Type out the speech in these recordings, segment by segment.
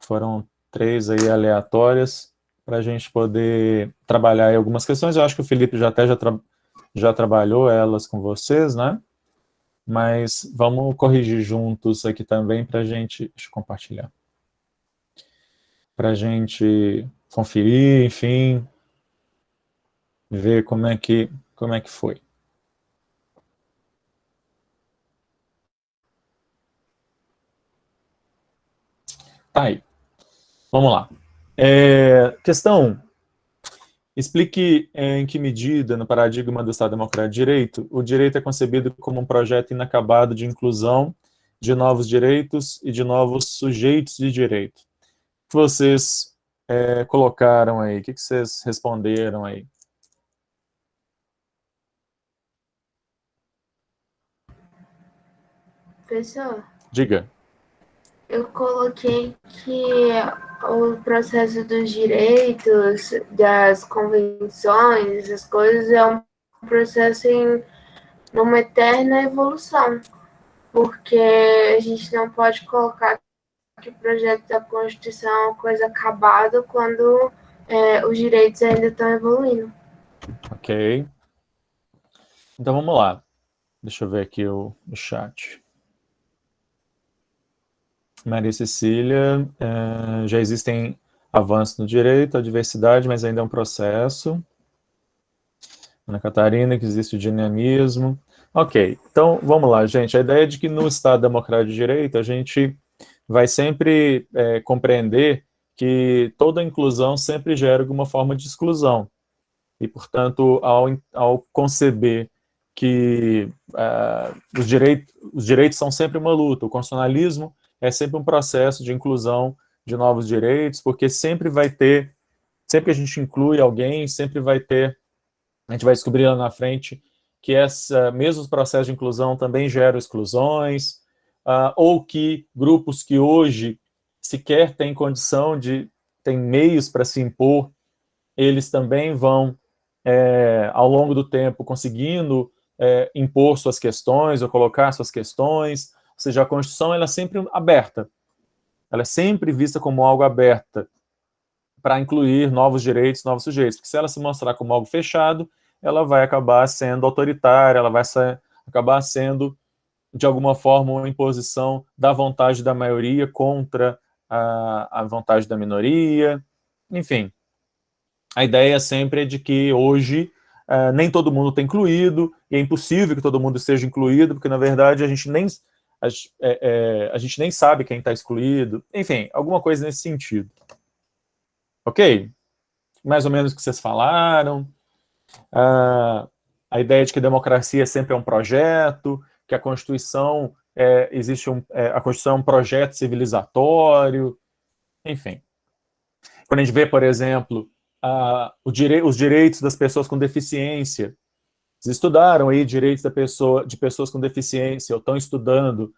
Foram 3 aí aleatórias para a gente poder trabalhar aí algumas questões. Eu acho que o Felipe já trabalhou elas com vocês, né? Mas vamos corrigir juntos aqui também para a gente... Deixa eu compartilhar. Para a gente conferir, enfim, ver como é que foi. Tá aí. Vamos lá. Questão 1. Explique em que medida, no paradigma do Estado Democrático de Direito, o direito é concebido como um projeto inacabado de inclusão de novos direitos e de novos sujeitos de direito. O que vocês colocaram aí? O que vocês responderam aí? Professor, Diga. eu coloquei que o processo dos direitos, das convenções, essas coisas, é um processo em uma eterna evolução, porque a gente não pode colocar que o projeto da Constituição é uma coisa acabada quando os direitos ainda estão evoluindo. Ok. Então vamos lá. Deixa eu ver aqui o chat. Maria Cecília, já existem avanços no direito, a diversidade, mas ainda é um processo. Ana Catarina, que existe o dinamismo. Ok, então vamos lá, gente. A ideia é de que no Estado Democrático de Direito a gente vai sempre compreender que toda inclusão sempre gera alguma forma de exclusão. E, portanto, ao conceber que os direitos são sempre uma luta, o constitucionalismo é sempre um processo de inclusão de novos direitos, porque sempre que a gente inclui alguém, sempre vai ter, a gente vai descobrir lá na frente que mesmo os processos de inclusão também geram exclusões, ou que grupos que hoje sequer têm condição têm meios para se impor, eles também vão, ao longo do tempo, conseguindo impor suas questões ou colocar suas questões. Ou seja, a Constituição ela é sempre aberta, ela é sempre vista como algo aberta para incluir novos direitos, novos sujeitos, porque se ela se mostrar como algo fechado, ela vai acabar sendo autoritária, ela vai acabar sendo, de alguma forma, uma imposição da vontade da maioria contra a vontade da minoria, enfim. A ideia sempre é de que hoje nem todo mundo está incluído, e é impossível que todo mundo esteja incluído, porque, na verdade, a gente nem sabe quem está excluído, enfim, alguma coisa nesse sentido. Ok? Mais ou menos o que vocês falaram. A ideia de que a democracia sempre é um projeto, que a Constituição a Constituição é um projeto civilizatório, enfim. Quando a gente vê, por exemplo, os direitos das pessoas com deficiência, vocês estudaram aí direitos de pessoas com deficiência, ou estão estudando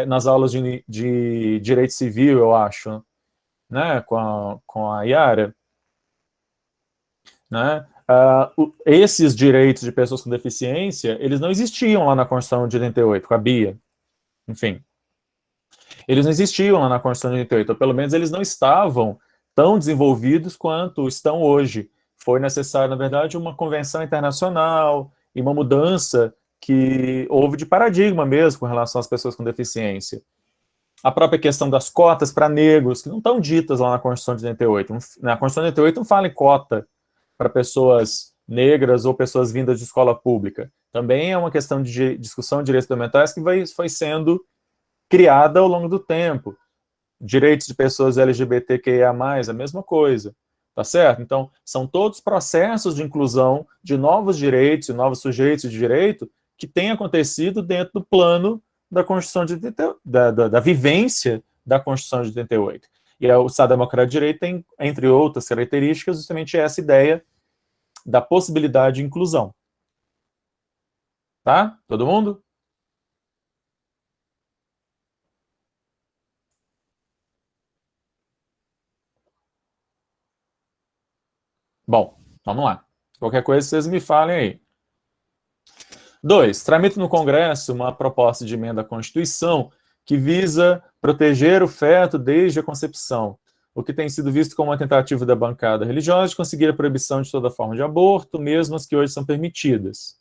nas aulas de direito civil, eu acho, né, com a Yara, né? Esses direitos de pessoas com deficiência, eles não existiam lá na Constituição de 88, com a Bia, enfim. Eles não existiam lá na Constituição de 88, ou pelo menos eles não estavam tão desenvolvidos quanto estão hoje. Foi necessário, na verdade, uma convenção internacional e uma mudança que houve de paradigma mesmo com relação às pessoas com deficiência. A própria questão das cotas para negros, que não estão ditas lá na Constituição de 88. Na Constituição de 88 não fala em cota para pessoas negras ou pessoas vindas de escola pública. Também é uma questão de discussão de direitos fundamentais que foi sendo criada ao longo do tempo. Direitos de pessoas LGBTQIA+, a mesma coisa, tá certo? Então, são todos processos de inclusão de novos direitos e novos sujeitos de direito que têm acontecido dentro do plano da Constituição de da vivência da Constituição de 88. E o Estado Democrático de Direito tem, entre outras características, justamente essa ideia da possibilidade de inclusão. Tá? Todo mundo? Bom, vamos lá. Qualquer coisa vocês me falem aí. 2. Tramita no Congresso uma proposta de emenda à Constituição que visa proteger o feto desde a concepção. o que tem sido visto como uma tentativa da bancada religiosa de conseguir a proibição de toda forma de aborto, mesmo as que hoje são permitidas.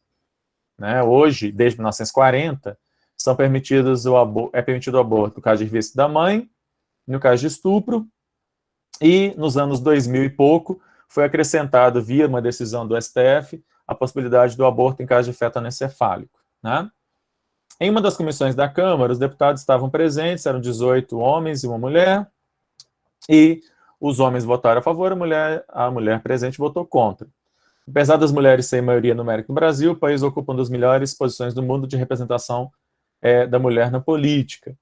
Né? Hoje, desde 1940, são permitidos é permitido o aborto no caso de vício da mãe, no caso de estupro, e nos anos 2000 e pouco, foi acrescentado, via uma decisão do STF, a possibilidade do aborto em caso de feto anencefálico. Né? Em uma das comissões da Câmara, os deputados estavam presentes, eram 18 homens e uma mulher, e os homens votaram a favor, a mulher presente votou contra. Apesar das mulheres serem maioria numérica no Brasil, o país ocupa uma das melhores posições do mundo de representação da mulher na política.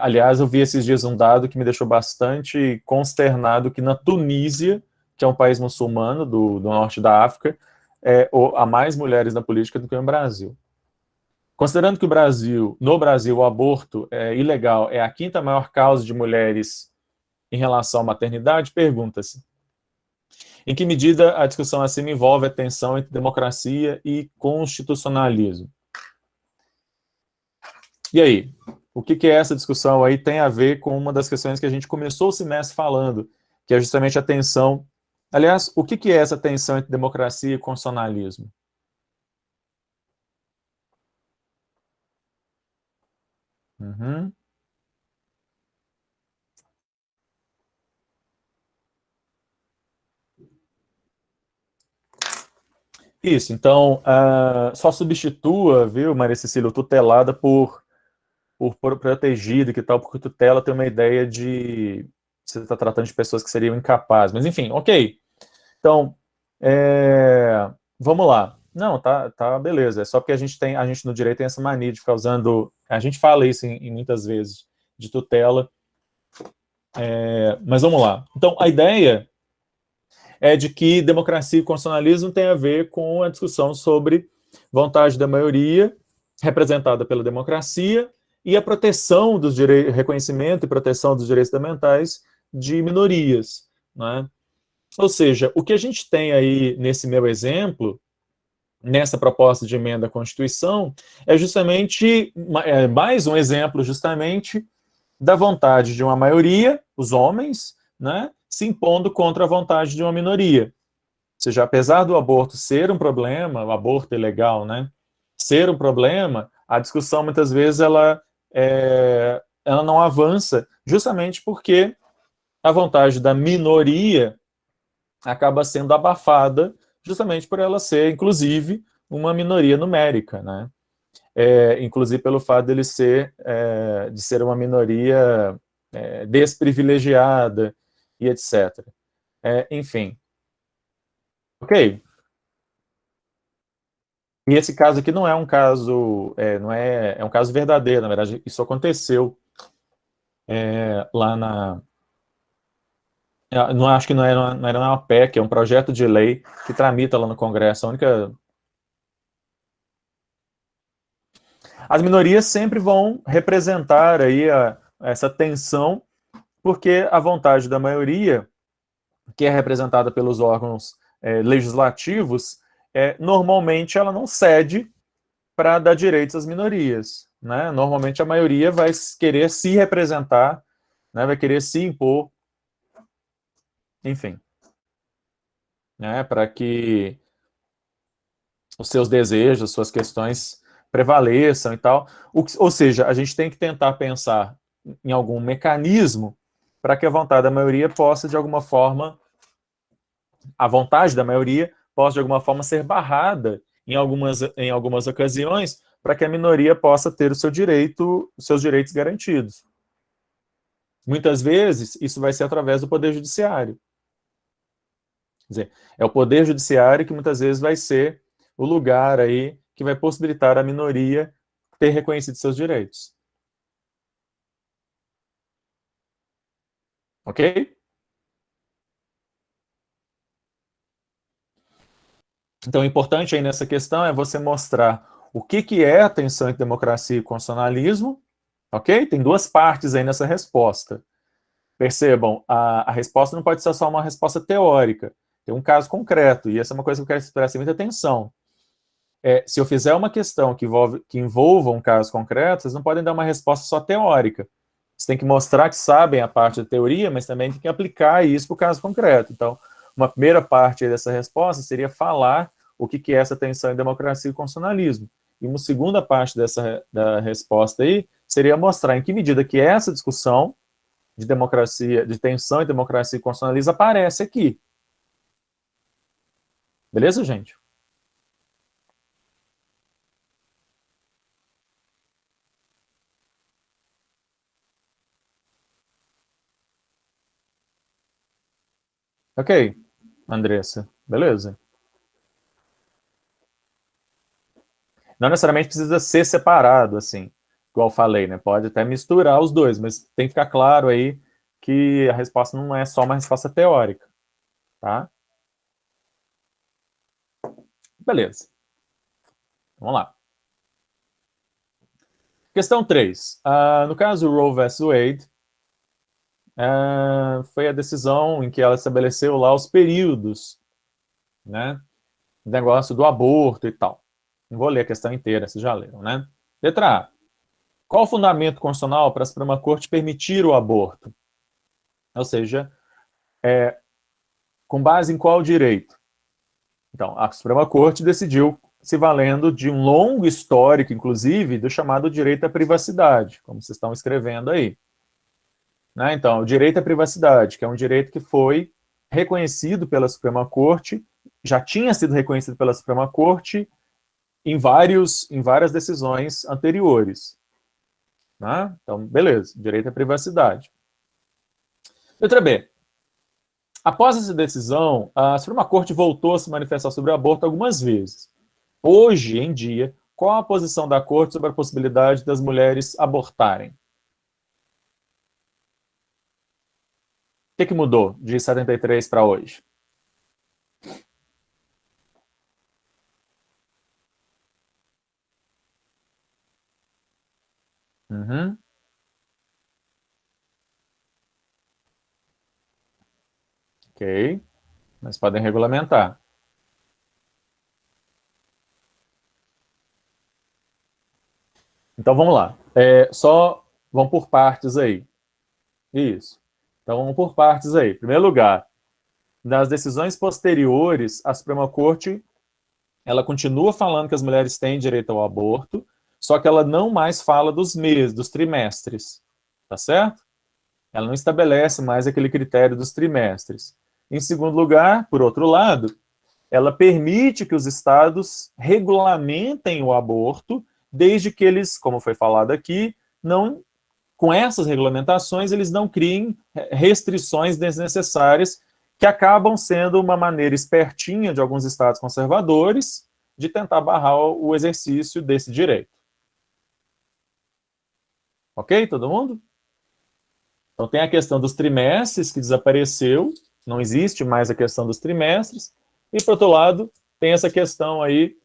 Aliás, eu vi esses dias um dado que me deixou bastante consternado, que na Tunísia, que é um país muçulmano do norte da África, há mais mulheres na política do que no Brasil. Considerando que no Brasil, o aborto ilegal é a quinta maior causa de mulheres em relação à maternidade, pergunta-se: em que medida a discussão acima envolve a tensão entre democracia e constitucionalismo? E aí? O que essa discussão aí tem a ver com uma das questões que a gente começou o semestre falando, que é justamente a tensão. Aliás, o que é essa tensão entre democracia e constitucionalismo? Uhum. Isso, então, só substitua, viu, Maria Cecília, o tutelada por protegido, que tal, porque tutela tem uma ideia de você está tratando de pessoas que seriam incapazes. Mas, enfim, ok. Então, vamos lá. Não, tá, beleza. É só porque a gente no direito tem essa mania de ficar usando, a gente fala isso em muitas vezes, de tutela. Mas vamos lá. Então, a ideia é de que democracia e constitucionalismo tem a ver com a discussão sobre vontade da maioria, representada pela democracia, e a proteção dos direitos, reconhecimento e proteção dos direitos fundamentais de minorias. Né? Ou seja, o que a gente tem aí nesse meu exemplo, nessa proposta de emenda à Constituição, é justamente mais um exemplo justamente da vontade de uma maioria, os homens, né, se impondo contra a vontade de uma minoria. Ou seja, apesar do aborto ser um problema, o aborto ilegal, né, ser um problema, a discussão muitas vezes ela não avança justamente porque a vontade da minoria acaba sendo abafada justamente por ela ser, inclusive, uma minoria numérica, né? Inclusive pelo fato de ser uma minoria desprivilegiada e etc. Enfim. Ok. E esse caso aqui não é um caso, é um caso verdadeiro, na verdade, isso aconteceu lá na... Não acho que não era uma PEC, é um projeto de lei que tramita lá no Congresso. As minorias sempre vão representar aí essa tensão, porque a vontade da maioria, que é representada pelos órgãos legislativos, normalmente ela não cede para dar direitos às minorias. Né? Normalmente a maioria vai querer se representar, né? Vai querer se impor, enfim, né? Para que os seus desejos, as suas questões prevaleçam e tal. Ou seja, a gente tem que tentar pensar em algum mecanismo para que a vontade da maioria possa, de alguma forma, a vontade da maioria possa, de alguma forma, ser barrada em algumas ocasiões, para que a minoria possa ter os seus direitos garantidos. Muitas vezes, isso vai ser através do Poder Judiciário. Quer dizer, é o Poder Judiciário que muitas vezes vai ser o lugar aí que vai possibilitar a minoria ter reconhecido seus direitos. Ok? Então, o importante aí nessa questão é você mostrar o que é a tensão entre democracia e constitucionalismo, ok? Tem duas partes aí nessa resposta. Percebam, a resposta não pode ser só uma resposta teórica, tem um caso concreto, e essa é uma coisa que eu quero prestar muita atenção. Se eu fizer uma questão que envolva um caso concreto, vocês não podem dar uma resposta só teórica. Você tem que mostrar que sabem a parte da teoria, mas também tem que aplicar isso para o caso concreto. Então, uma primeira parte dessa resposta seria falar o que é essa tensão em democracia e constitucionalismo. E uma segunda parte da resposta aí seria mostrar em que medida que essa discussão de democracia, de tensão em democracia e constitucionalismo aparece aqui. Beleza, gente? Ok, Andressa. Beleza. Não necessariamente precisa ser separado, assim, igual eu falei, né? Pode até misturar os dois, mas tem que ficar claro aí que a resposta não é só uma resposta teórica, tá? Beleza. Vamos lá. Questão 3. No caso Roe vs. Wade, foi a decisão em que ela estabeleceu lá os períodos, né? Negócio do aborto e tal. Não vou ler a questão inteira, vocês já leram, né? Letra A. Qual o fundamento constitucional para a Suprema Corte permitir o aborto? Ou seja, com base em qual direito? Então, a Suprema Corte decidiu se valendo de um longo histórico, inclusive, do chamado direito à privacidade, como vocês estão escrevendo aí. Né? Então, o direito à privacidade, que é um direito que foi reconhecido pela Suprema Corte, já tinha sido reconhecido pela Suprema Corte em várias decisões anteriores. Né? Então, beleza, direito à privacidade. Letra B. Após essa decisão, a Suprema Corte voltou a se manifestar sobre o aborto algumas vezes. Hoje em dia, qual a posição da Corte sobre a possibilidade das mulheres abortarem? O que mudou de 73 para hoje? Uhum. Ok. Mas podem regulamentar. Então vamos lá. Só vamos por partes aí. Isso. Então vamos por partes aí. Em primeiro lugar, nas decisões posteriores, a Suprema Corte ela continua falando que as mulheres têm direito ao aborto, só que ela não mais fala dos meses, dos trimestres. Tá certo? Ela não estabelece mais aquele critério dos trimestres. Em segundo lugar, por outro lado, ela permite que os estados regulamentem o aborto, desde que eles, como foi falado aqui, não, com essas regulamentações, eles não criem restrições desnecessárias que acabam sendo uma maneira espertinha de alguns estados conservadores de tentar barrar o exercício desse direito. Ok, todo mundo? Então tem a questão dos trimestres, que desapareceu, não existe mais a questão dos trimestres, e, por outro lado, tem essa questão aí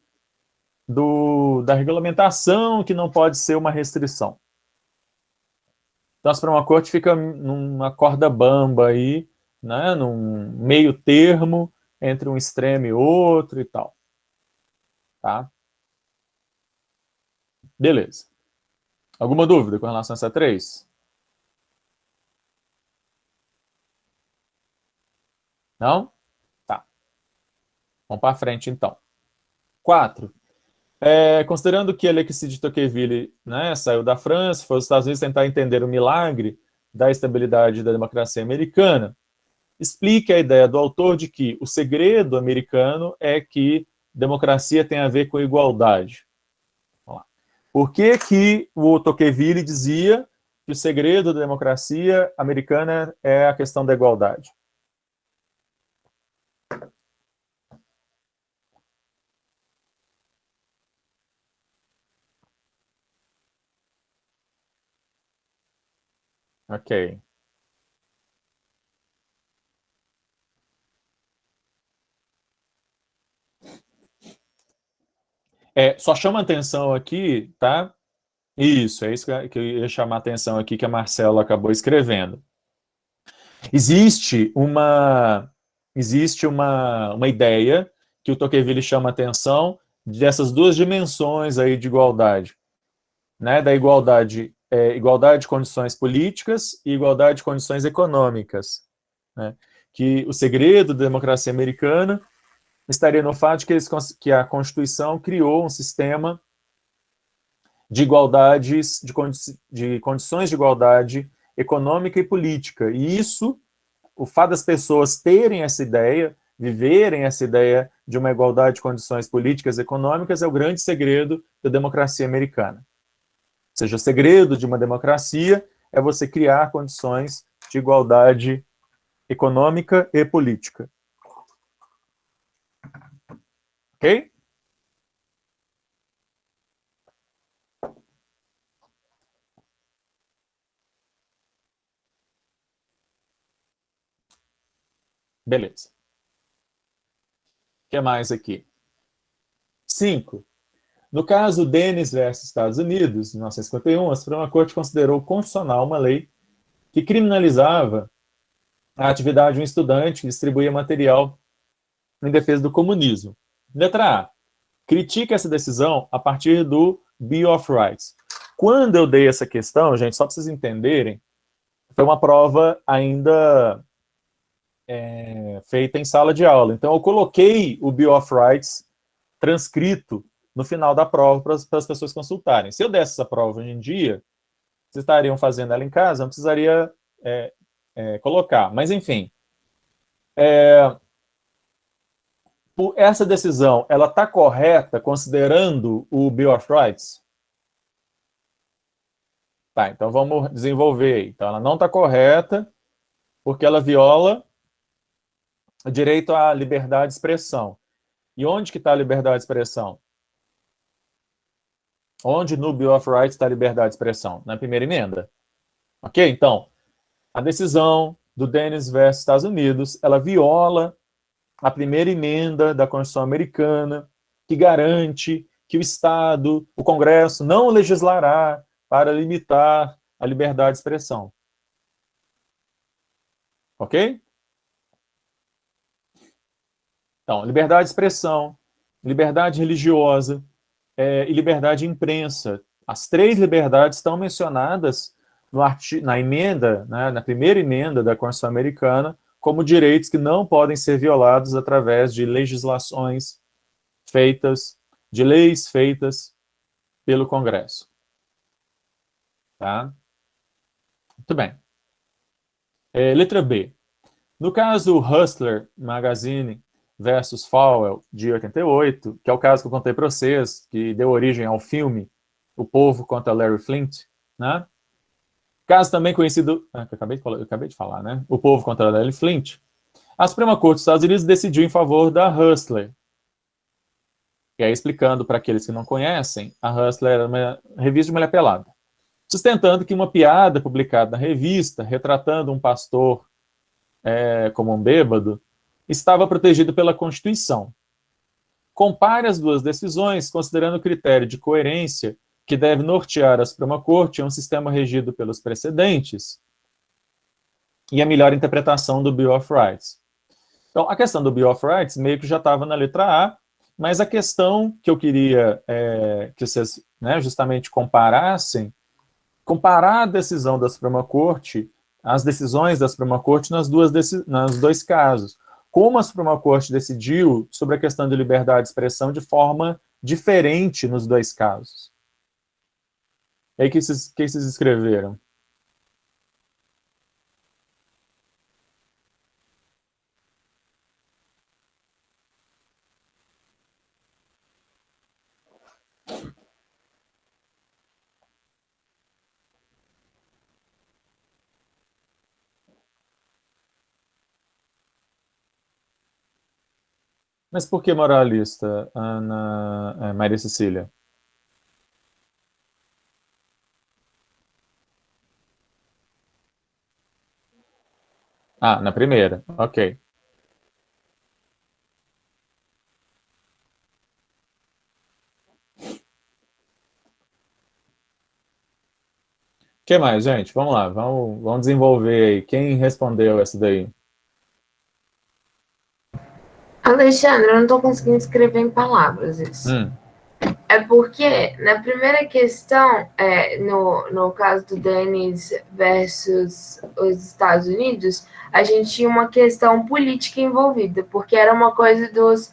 da regulamentação, que não pode ser uma restrição. Então a Suprema Corte fica numa corda bamba aí, né, num meio termo entre um extremo e outro e tal. Tá? Beleza. Alguma dúvida com relação a essa 3? Não? Tá. Vamos para frente, então. 4. Considerando que Alexis de Tocqueville, né, saiu da França, foi aos Estados Unidos tentar entender o milagre da estabilidade da democracia americana, explique a ideia do autor de que o segredo americano é que democracia tem a ver com igualdade. Vamos lá. Por que o Tocqueville dizia que o segredo da democracia americana é a questão da igualdade? Ok. Só chama atenção aqui, tá? Isso, é isso que eu ia chamar a atenção aqui, que a Marcela acabou escrevendo. Existe uma ideia que o Tocqueville chama a atenção dessas duas dimensões aí de igualdade, né? Da igualdade igualdade de condições políticas e igualdade de condições econômicas, né? Que o segredo da democracia americana estaria no fato de que a Constituição criou um sistema de igualdades, de condições de igualdade econômica e política. E isso, o fato das pessoas terem essa ideia, viverem essa ideia de uma igualdade de condições políticas e econômicas, é o grande segredo da democracia americana. Ou seja, o segredo de uma democracia é você criar condições de igualdade econômica e política. Ok? Beleza. O que mais aqui? 5. No caso Dennis versus Estados Unidos, em 1951, a Suprema Corte considerou constitucional uma lei que criminalizava a atividade de um estudante que distribuía material em defesa do comunismo. Letra A. Critica essa decisão a partir do Bill of Rights. Quando eu dei essa questão, gente, só para vocês entenderem, foi uma prova ainda feita em sala de aula. Então, eu coloquei o Bill of Rights transcrito no final da prova para as pessoas consultarem. Se eu desse essa prova hoje em dia, vocês estariam fazendo ela em casa, não precisaria colocar. Mas, enfim, essa decisão, ela está correta considerando o Bill of Rights? Tá, então vamos desenvolver. Então, ela não está correta porque ela viola o direito à liberdade de expressão. E onde que está a liberdade de expressão? Onde no Bill of Rights está a liberdade de expressão? Na primeira emenda. Ok? Então, a decisão do Dennis versus Estados Unidos, ela viola a primeira emenda da Constituição Americana, que garante que o Estado, o Congresso, não legislará para limitar a liberdade de expressão. Ok? Então, liberdade de expressão, liberdade religiosa e liberdade de imprensa. As três liberdades estão mencionadas na emenda, né, na primeira emenda da Constituição Americana, como direitos que não podem ser violados através de legislações feitas, de leis feitas pelo Congresso. Tá? Muito bem. Letra B. No caso Hustler Magazine versus Falwell, de 88, que é o caso que eu contei para vocês, que deu origem ao filme O Povo contra Larry Flynt, né? Caso também conhecido, que eu acabei de falar, né? O Povo contra Larry Flynt. A Suprema Corte dos Estados Unidos decidiu em favor da Hustler. E aí, explicando para aqueles que não conhecem, a Hustler era uma revista de mulher pelada, sustentando que uma piada publicada na revista, retratando um pastor como um bêbado, estava protegido pela Constituição. Compare as duas decisões, considerando o critério de coerência que deve nortear a Suprema Corte em um sistema regido pelos precedentes e a melhor interpretação do Bill of Rights. Então, a questão do Bill of Rights meio que já estava na letra A, mas a questão que eu queria que vocês, né, justamente comparassem, comparar a decisão da Suprema Corte, as decisões da Suprema Corte nos dois casos. Como a Suprema Corte decidiu sobre a questão de liberdade de expressão de forma diferente nos dois casos. E aí, o que vocês escreveram? Mas por que moralista, Ana Maria Cecília? Ah, na primeira, ok. O que mais, gente? Vamos lá, vamos desenvolver aí. Quem respondeu essa daí? Alexandre, eu não estou conseguindo escrever em palavras isso. É porque, na primeira questão, no caso do Denis versus os Estados Unidos, a gente tinha uma questão política envolvida, porque era uma coisa dos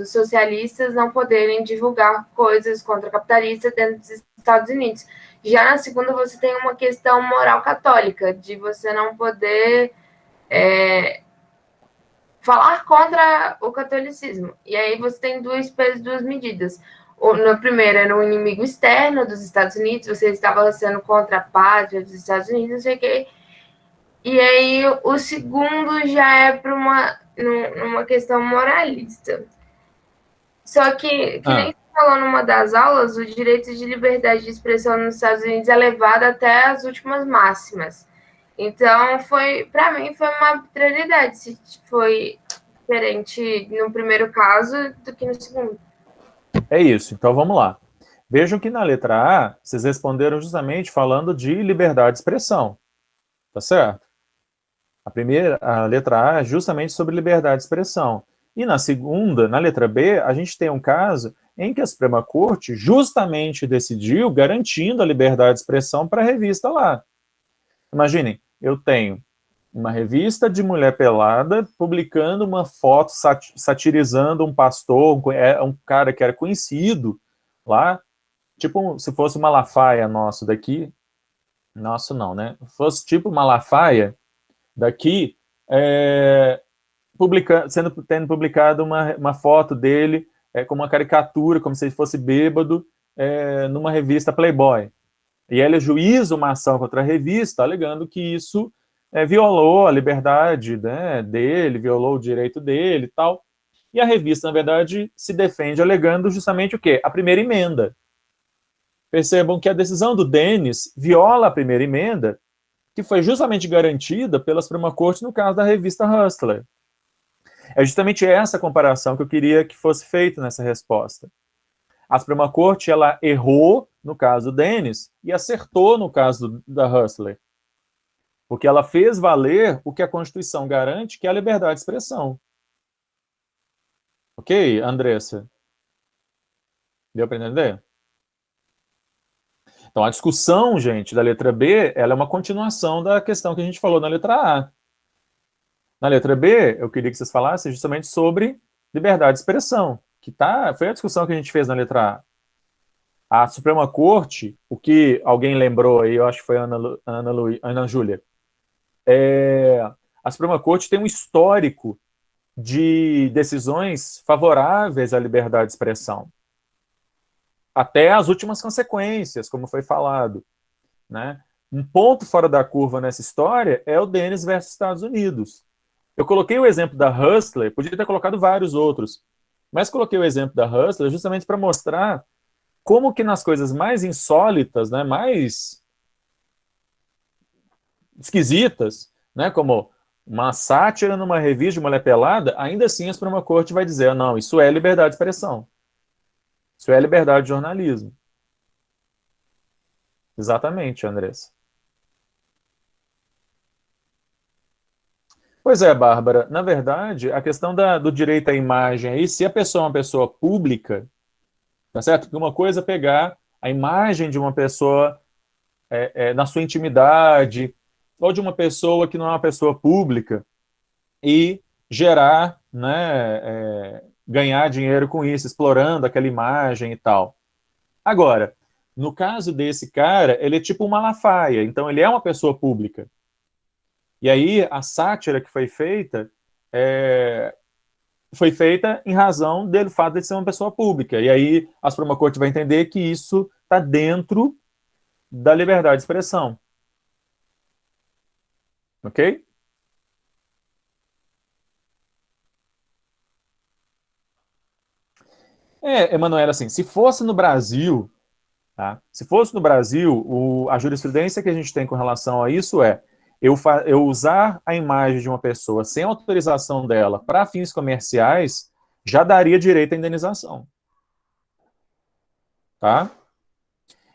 socialistas não poderem divulgar coisas contra capitalistas dentro dos Estados Unidos. Já na segunda, você tem uma questão moral católica, de você não poder falar contra o catolicismo. E aí você tem dois pesos, duas medidas. Na primeira era um inimigo externo dos Estados Unidos, você estava sendo contra a pátria dos Estados Unidos, não sei o quê. E aí o segundo já é para uma questão moralista. Só que nem você falou numa das aulas, o direito de liberdade de expressão nos Estados Unidos é levado até as últimas máximas. Então, para mim, foi uma prioridade se foi diferente no primeiro caso do que no segundo. É isso, então vamos lá. Vejam que na letra A, vocês responderam justamente falando de liberdade de expressão, tá certo? A letra A é justamente sobre liberdade de expressão. E na segunda, na letra B, a gente tem um caso em que a Suprema Corte justamente decidiu garantindo a liberdade de expressão para a revista lá. Imaginem, eu tenho uma revista de mulher pelada publicando uma foto satirizando um pastor, um cara que era conhecido lá, tipo se fosse o Malafaia nosso daqui, nosso não, né? Fosse tipo Malafaia daqui, tendo publicado uma foto dele com uma caricatura, como se ele fosse bêbado, numa revista Playboy. E ele ajuiza uma ação contra a revista, alegando que isso violou a liberdade, né, dele, violou o direito dele e tal. E a revista, na verdade, se defende alegando justamente o quê? A primeira emenda. Percebam que a decisão do Denis viola a primeira emenda, que foi justamente garantida pela Suprema Corte no caso da revista Hustler. É justamente essa comparação que eu queria que fosse feita nessa resposta. A Suprema Corte ela errou no caso do Denis e acertou no caso da Hustler. Porque ela fez valer o que a Constituição garante, que é a liberdade de expressão. Ok, Andressa? Deu para entender? Então, a discussão, gente, da letra B, ela é uma continuação da questão que a gente falou na letra A. Na letra B, eu queria que vocês falassem justamente sobre liberdade de expressão, que foi a discussão que a gente fez na letra A. A Suprema Corte, o que alguém lembrou aí, eu acho que foi a Ana Júlia, a Suprema Corte tem um histórico de decisões favoráveis à liberdade de expressão. Até as últimas consequências, como foi falado. Né? Um ponto fora da curva nessa história é o Denis versus Estados Unidos. Eu coloquei o exemplo da Hustler, podia ter colocado vários outros, mas coloquei o exemplo da Hustler justamente para mostrar como que nas coisas mais insólitas, né, mais esquisitas, né, como uma sátira numa revista de mulher pelada, ainda assim a Suprema Corte vai dizer, não, isso é liberdade de expressão. Isso é liberdade de jornalismo. Exatamente, Andressa. Pois é, Bárbara. Na verdade, a questão do direito à imagem aí, se a pessoa é uma pessoa pública, tá certo? Porque uma coisa é pegar a imagem de uma pessoa na sua intimidade, ou de uma pessoa que não é uma pessoa pública, e gerar, né, ganhar dinheiro com isso, explorando aquela imagem e tal. Agora, no caso desse cara, ele é tipo um Malafaia, então ele é uma pessoa pública. E aí a sátira que foi feita em razão dele fato de ser uma pessoa pública. E aí a Suprema Corte vai entender que isso está dentro da liberdade de expressão. Ok? Emanuela, assim, se fosse no Brasil, tá? Se fosse no Brasil, a jurisprudência que a gente tem com relação a isso eu usar a imagem de uma pessoa sem autorização dela para fins comerciais já daria direito à indenização. Tá?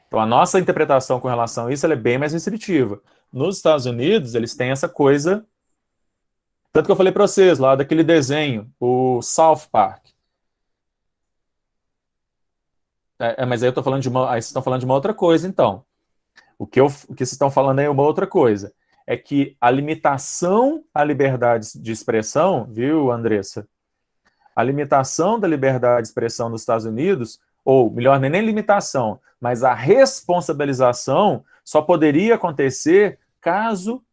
Então, a nossa interpretação com relação a isso é bem mais restritiva. Nos Estados Unidos, eles têm essa coisa. Tanto que eu falei para vocês lá daquele desenho, o South Park. Mas aí eu tô falando de aí vocês estão falando de uma outra coisa, então. O que vocês estão falando aí é uma outra coisa. É que a limitação à liberdade de expressão, viu, Andressa? A limitação da liberdade de expressão nos Estados Unidos, ou melhor, nem limitação, mas a responsabilização só poderia acontecer caso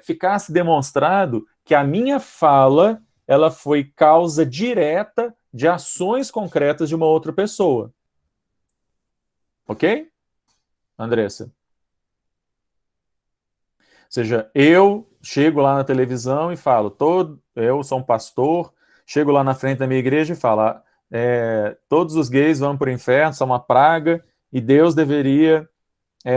ficasse demonstrado que a minha fala ela foi causa direta de ações concretas de uma outra pessoa. Ok? Andressa? Ou seja, eu chego lá na televisão e falo, eu sou um pastor, chego lá na frente da minha igreja e falo, todos os gays vão para o inferno, são uma praga, e Deus deveria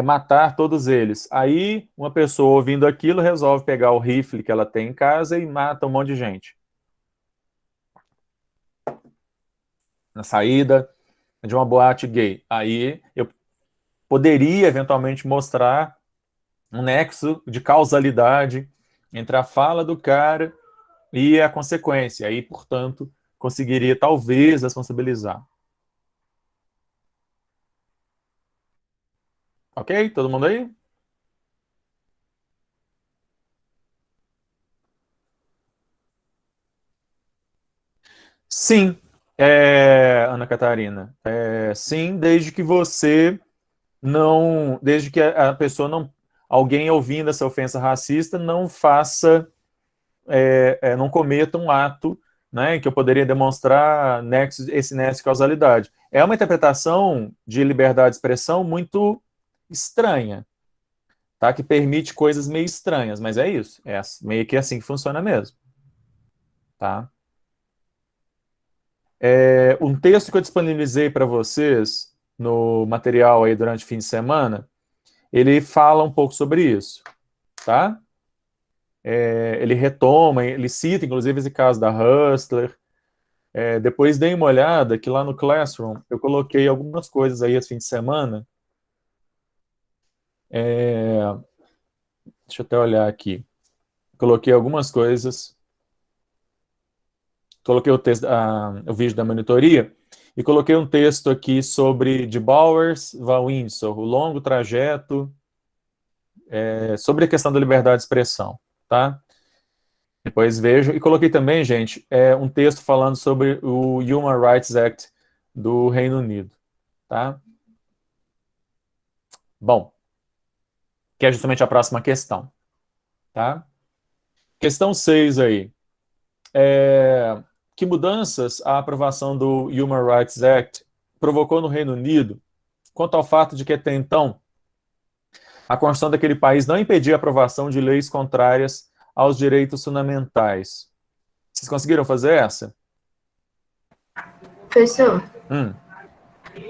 matar todos eles. Aí, uma pessoa ouvindo aquilo resolve pegar o rifle que ela tem em casa e mata um monte de gente. Na saída de uma boate gay. Aí, eu poderia, eventualmente, mostrar um nexo de causalidade entre a fala do cara e a consequência. Aí, portanto, conseguiria, talvez, responsabilizar. Ok? Todo mundo aí? Sim, Ana Catarina. Sim, desde que você não, desde que a pessoa não, alguém ouvindo essa ofensa racista não faça, não cometa um ato, né, que eu poderia demonstrar esse nexo de causalidade. É uma interpretação de liberdade de expressão muito estranha, tá? Que permite coisas meio estranhas, mas é isso, meio que assim que funciona mesmo, tá? Um texto que eu disponibilizei para vocês no material aí durante o fim de semana, ele fala um pouco sobre isso, tá? Ele retoma, ele cita, inclusive, esse caso da Hustler. Depois dei uma olhada que lá no Classroom eu coloquei algumas coisas aí esse fim de semana. Deixa eu até olhar aqui. Coloquei algumas coisas. Coloquei o vídeo da monitoria e coloquei um texto aqui sobre de Bowers Van Windsor, o longo trajeto sobre a questão da liberdade de expressão, tá? Depois vejo. E coloquei também, gente, um texto falando sobre o Human Rights Act do Reino Unido, tá? Bom, que é justamente a próxima questão, tá? Questão 6 aí. Que mudanças a aprovação do Human Rights Act provocou no Reino Unido, quanto ao fato de que até então a Constituição daquele país não impedia a aprovação de leis contrárias aos direitos fundamentais? Vocês conseguiram fazer essa? Professor,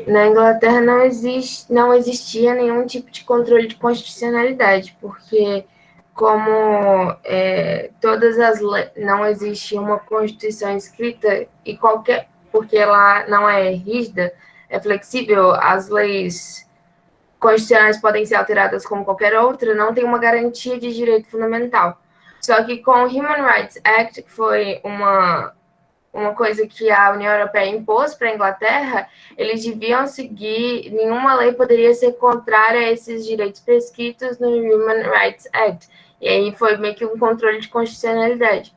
na Inglaterra não existia nenhum tipo de controle de constitucionalidade, porque como todas as leis, não existe uma constituição escrita e porque ela não é rígida, é flexível, as leis constitucionais podem ser alteradas como qualquer outra, não tem uma garantia de direito fundamental. Só que com o Human Rights Act, que foi uma coisa que a União Europeia impôs para a Inglaterra, eles deviam seguir, nenhuma lei poderia ser contrária a esses direitos prescritos no Human Rights Act. E aí foi meio que um controle de constitucionalidade.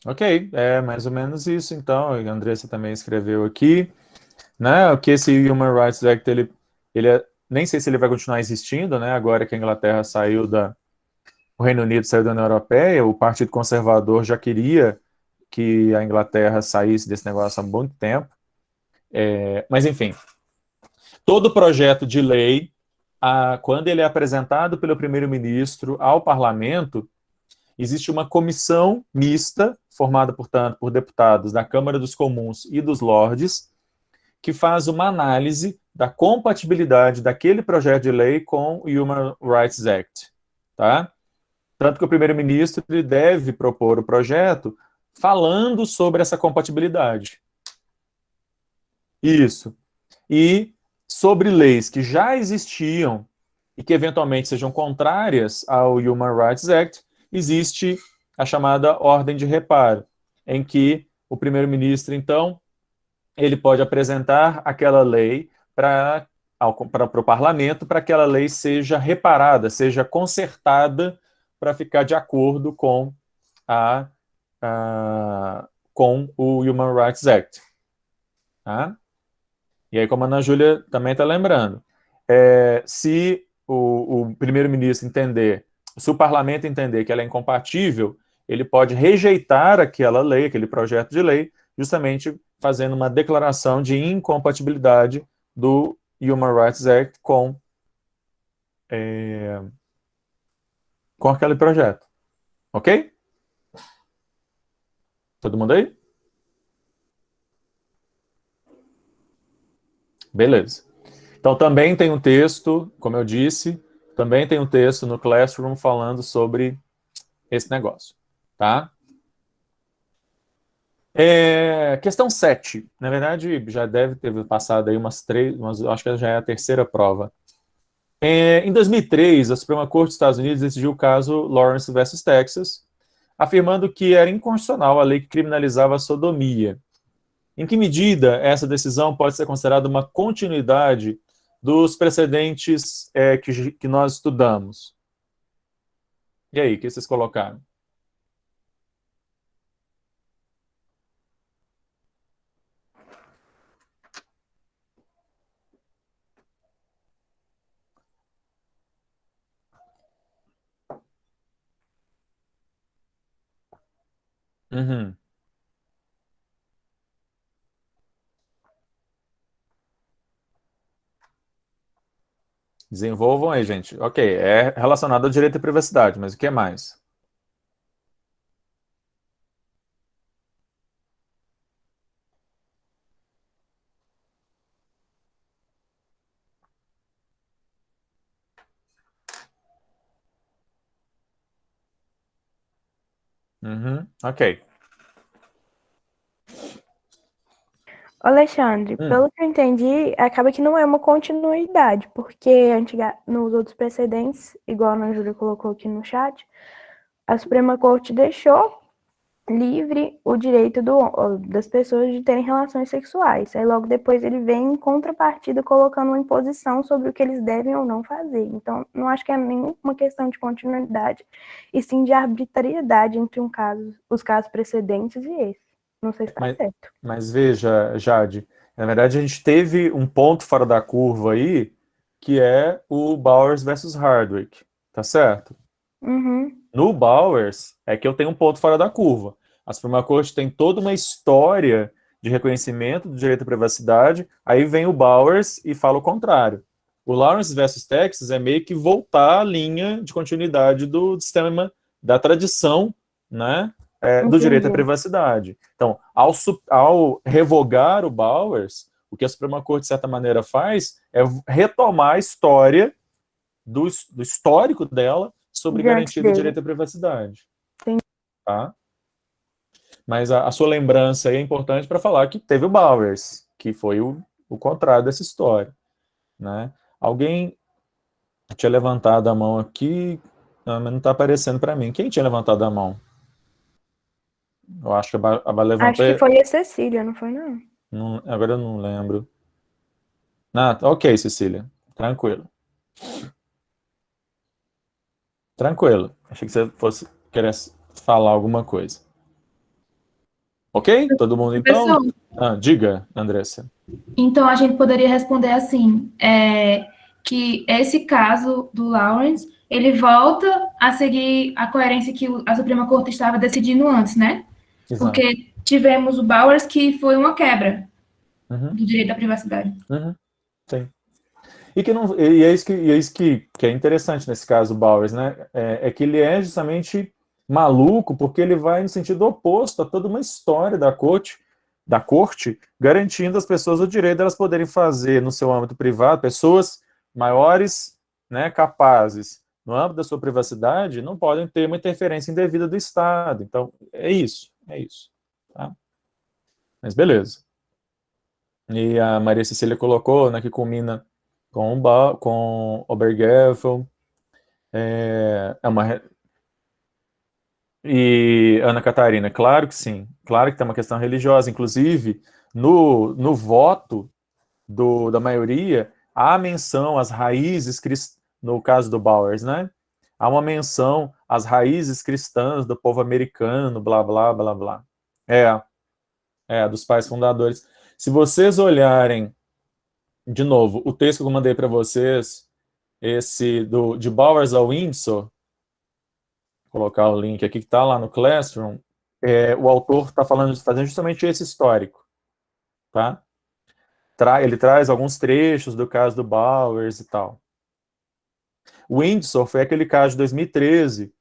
Ok, é mais ou menos isso, então. A Andressa também escreveu aqui, né? Que esse Human Rights Act, nem sei se ele vai continuar existindo, né? Agora que a Inglaterra o Reino Unido saiu da União Europeia, o Partido Conservador já queria que a Inglaterra saísse desse negócio há muito tempo. Mas, enfim, todo projeto de lei, quando ele é apresentado pelo primeiro-ministro ao parlamento, existe uma comissão mista, formada, portanto, por deputados da Câmara dos Comuns e dos Lordes, que faz uma análise da compatibilidade daquele projeto de lei com o Human Rights Act, tá? Tanto que o primeiro-ministro deve propor o projeto falando sobre essa compatibilidade. Isso. E sobre leis que já existiam e que eventualmente sejam contrárias ao Human Rights Act, existe a chamada ordem de reparo, em que o primeiro-ministro, então, ele pode apresentar aquela lei para o parlamento, para que aquela lei seja reparada, seja consertada para ficar de acordo com com o Human Rights Act. Tá? E aí, como a Ana Júlia também está lembrando, se o primeiro-ministro entender, se o parlamento entender que ela é incompatível, ele pode rejeitar aquela lei, aquele projeto de lei, justamente fazendo uma declaração de incompatibilidade do Human Rights Act com aquele projeto. Ok? Todo mundo aí? Beleza. Então também tem um texto, como eu disse, também tem um texto no Classroom falando sobre esse negócio, tá? Questão 7. Na verdade, já deve ter passado aí umas 3, acho que já é a terceira prova. Em 2003, a Suprema Corte dos Estados Unidos decidiu o caso Lawrence versus Texas, afirmando que era inconstitucional a lei que criminalizava a sodomia. Em que medida essa decisão pode ser considerada uma continuidade dos precedentes que nós estudamos? E aí, o que vocês colocaram? Uhum. Desenvolvam aí, gente. Ok, é relacionado ao direito à privacidade, mas o que mais? Uhum. Ok. Alexandre, pelo que eu entendi, acaba que não é uma continuidade, porque nos outros precedentes, igual a Ana Júlia colocou aqui no chat, a Suprema Corte deixou livre o direito das pessoas de terem relações sexuais. Aí logo depois ele vem em contrapartida colocando uma imposição sobre o que eles devem ou não fazer. Então, não acho que é nenhuma questão de continuidade, e sim de arbitrariedade entre os casos precedentes e esse. Não sei se está certo. Mas veja, Jade, na verdade a gente teve um ponto fora da curva aí, que é o Bowers versus Hardwick, tá certo? Uhum. No Bowers é que eu tenho um ponto fora da curva. A Suprema Corte tem toda uma história de reconhecimento do direito à privacidade, aí vem o Bowers e fala o contrário. O Lawrence versus Texas é meio que voltar à linha de continuidade do sistema, da tradição, né, do direito à privacidade. Então, ao revogar o Bowers, o que a Suprema Corte, de certa maneira, faz é retomar a história do histórico dela sobre garantia do direito à privacidade. Sim. Tá? Mas a sua lembrança aí é importante para falar que teve o Bowers, que foi o contrário dessa história. Né? Alguém tinha levantado a mão aqui, mas não está aparecendo para mim. Quem tinha levantado a mão? Eu acho que a levantou. Acho que foi a Cecília, não foi não? Agora eu não lembro. Ok, Cecília. Tranquilo. Tranquilo. Achei que você fosse querer falar alguma coisa. Ok? Todo mundo então? Diga, Andressa. Então, a gente poderia responder assim, que esse caso do Lawrence, ele volta a seguir a coerência que a Suprema Corte estava decidindo antes, né? Exato. Porque tivemos o Bowers, que foi uma quebra do direito à privacidade. Sim. E é isso que é interessante nesse caso do Bowers, né? É que ele é justamente maluco porque ele vai no sentido oposto a toda uma história da corte, garantindo às pessoas o direito de elas poderem fazer no seu âmbito privado, pessoas maiores, né, capazes, no âmbito da sua privacidade, não podem ter uma interferência indevida do Estado. Então, é isso. Tá? Mas beleza. E a Maria Cecília colocou, né, que culmina com Obergefell. E Ana Catarina, claro que sim. Claro que tem uma questão religiosa. Inclusive, no voto da maioria, há menção às raízes cristãs, no caso do Bowers, né? Há uma menção às raízes cristãs do povo americano, blá, blá, blá, blá. Dos pais fundadores. Se vocês olharem, de novo, o texto que eu mandei para vocês, esse de Bowers ao Windsor, vou colocar o link aqui que está lá no Classroom, o autor está fazendo justamente esse histórico, tá? Ele traz alguns trechos do caso do Bowers e tal. O Windsor foi aquele caso de 2013,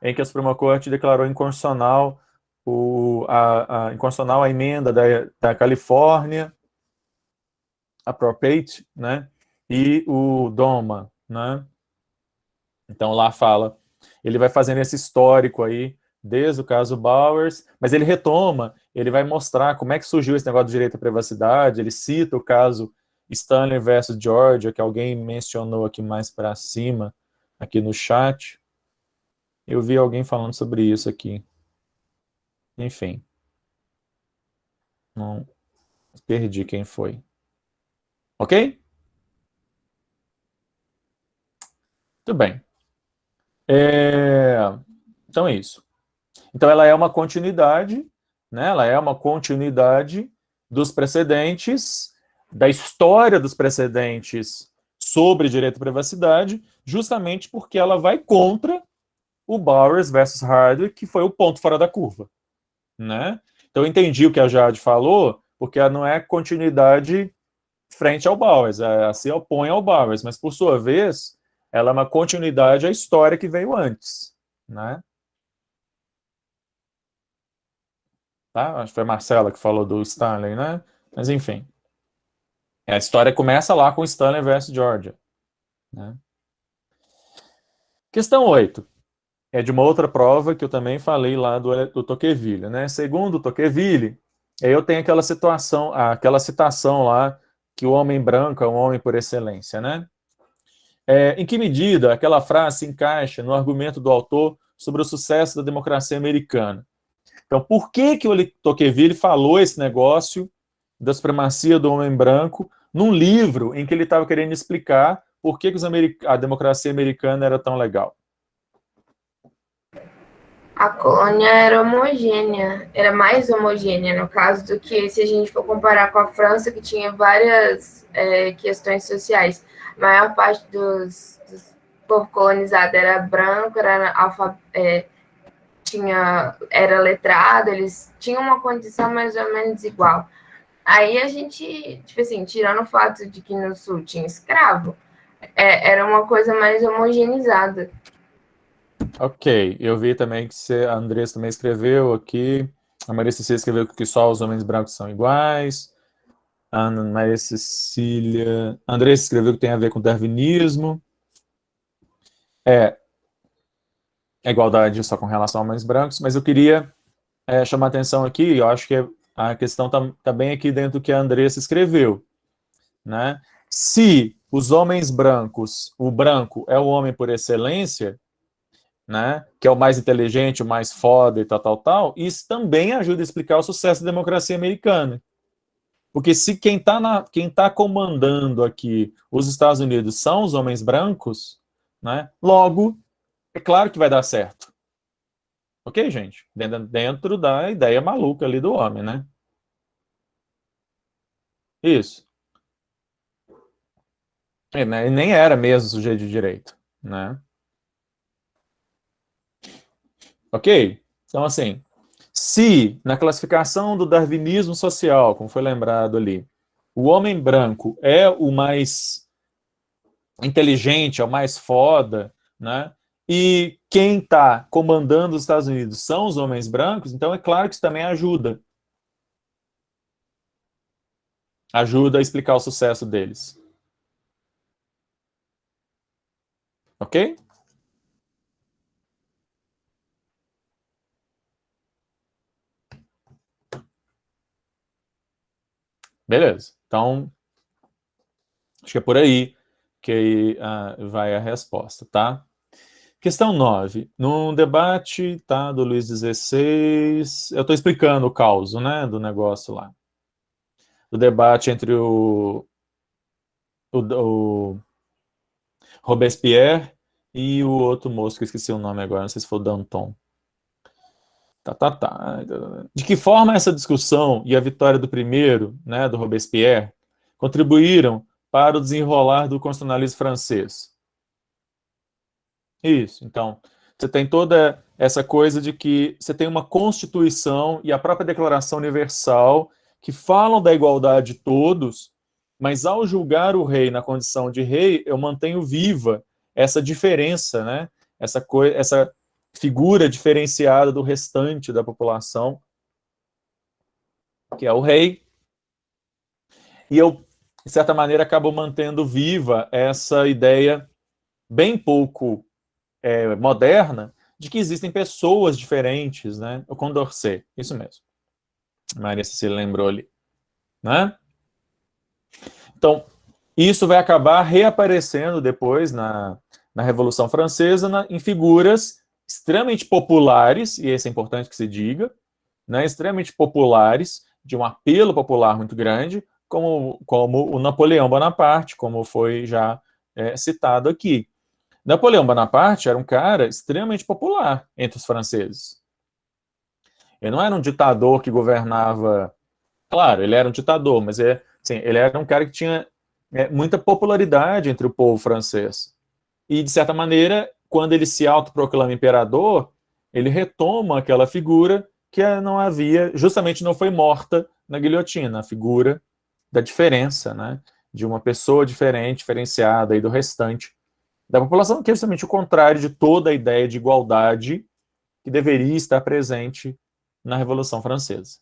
em que a Suprema Corte declarou inconstitucional inconstitucional a emenda da Califórnia, a Propate, né? E o DOMA, né? Então lá fala, ele vai fazendo esse histórico aí, desde o caso Bowers, mas ele retoma, ele vai mostrar como é que surgiu esse negócio do direito à privacidade, ele cita o caso Stanley versus Georgia, que alguém mencionou aqui mais para cima, aqui no chat. Eu vi alguém falando sobre isso aqui. Enfim. Não perdi quem foi. Ok? Tudo bem. Então é isso. Então ela é uma continuidade, né? Ela é uma continuidade dos precedentes, da história dos precedentes sobre direito à privacidade, justamente porque ela vai contra o Bowers versus Hardwick, que foi o ponto fora da curva, né? Então eu entendi o que a Jade falou, porque ela não é continuidade frente ao Bowers, ela se opõe ao Bowers, mas por sua vez, ela é uma continuidade à história que veio antes, né? Tá? Acho que foi a Marcela que falou do Stanley, né? Mas enfim. A história começa lá com Stanley versus Georgia, né? Questão 8. É de uma outra prova que eu também falei lá do Tocqueville, né? Segundo Tocqueville, eu tenho aquela citação lá que o homem branco é um homem por excelência, né? Em que medida aquela frase se encaixa no argumento do autor sobre o sucesso da democracia americana? Então, por que o Tocqueville falou esse negócio da supremacia do homem branco num livro em que ele estava querendo explicar por que a democracia americana era tão legal? A colônia era homogênea, era mais homogênea, no caso, do que se a gente for comparar com a França, que tinha várias questões sociais. A maior parte dos povo colonizado era branco, era letrado, eles tinham uma condição mais ou menos igual. Aí a gente, tipo assim, tirando o fato de que no sul tinha escravo, era uma coisa mais homogeneizada. Ok, eu vi também que a Andressa também escreveu aqui, a Maria Cecília escreveu que só os homens brancos são iguais, a Maria Cecília, a Andressa escreveu que tem a ver com darwinismo, a igualdade só com relação a homens brancos, mas eu queria chamar a atenção aqui, eu acho que a questão tá bem aqui dentro do que a Andressa escreveu, né? Se os homens brancos, o branco é o homem por excelência, né, que é o mais inteligente, o mais foda e tal, isso também ajuda a explicar o sucesso da democracia americana. Porque se quem tá comandando aqui os Estados Unidos são os homens brancos, né, logo, é claro que vai dar certo. Ok, gente? Dentro da ideia maluca ali do homem, né? Isso. E nem era mesmo sujeito de direito, né? Ok? Então, assim, se na classificação do darwinismo social, como foi lembrado ali, o homem branco é o mais inteligente, é o mais foda, né? E quem está comandando os Estados Unidos são os homens brancos, então é claro que isso também ajuda. Ajuda a explicar o sucesso deles. Ok? Beleza. Então, acho que é por aí que vai a resposta, tá? Questão 9. Num debate, tá, do Luiz XVI, eu estou explicando o caos, né, do negócio lá. do debate entre o Robespierre e o outro moço, que eu esqueci o nome agora, não sei se foi o Danton. De que forma essa discussão e a vitória do primeiro, né, do Robespierre, contribuíram para o desenrolar do constitucionalismo francês? Isso, então, você tem toda essa coisa de que você tem uma Constituição e a própria Declaração Universal que falam da igualdade de todos, mas ao julgar o rei na condição de rei, eu mantenho viva essa diferença, né? Essa figura diferenciada do restante da população, que é o rei. E eu, de certa maneira, acabo mantendo viva essa ideia bem pouco moderna de que existem pessoas diferentes, né? O Condorcet, isso mesmo. Maria se lembrou ali, né? Então, isso vai acabar reaparecendo depois na Revolução Francesa em figuras extremamente populares, e isso é importante que se diga, né? Extremamente populares, de um apelo popular muito grande, como o Napoleão Bonaparte, como foi já citado aqui. Napoleão Bonaparte era um cara extremamente popular entre os franceses. Ele não era um ditador que governava... Claro, ele era um ditador, mas assim, ele era um cara que tinha muita popularidade entre o povo francês. E, de certa maneira, quando ele se autoproclama imperador, ele retoma aquela figura que justamente não foi morta na guilhotina, a figura da diferença, né? De uma pessoa diferente, diferenciada aí do restante da população, que é justamente o contrário de toda a ideia de igualdade que deveria estar presente na Revolução Francesa.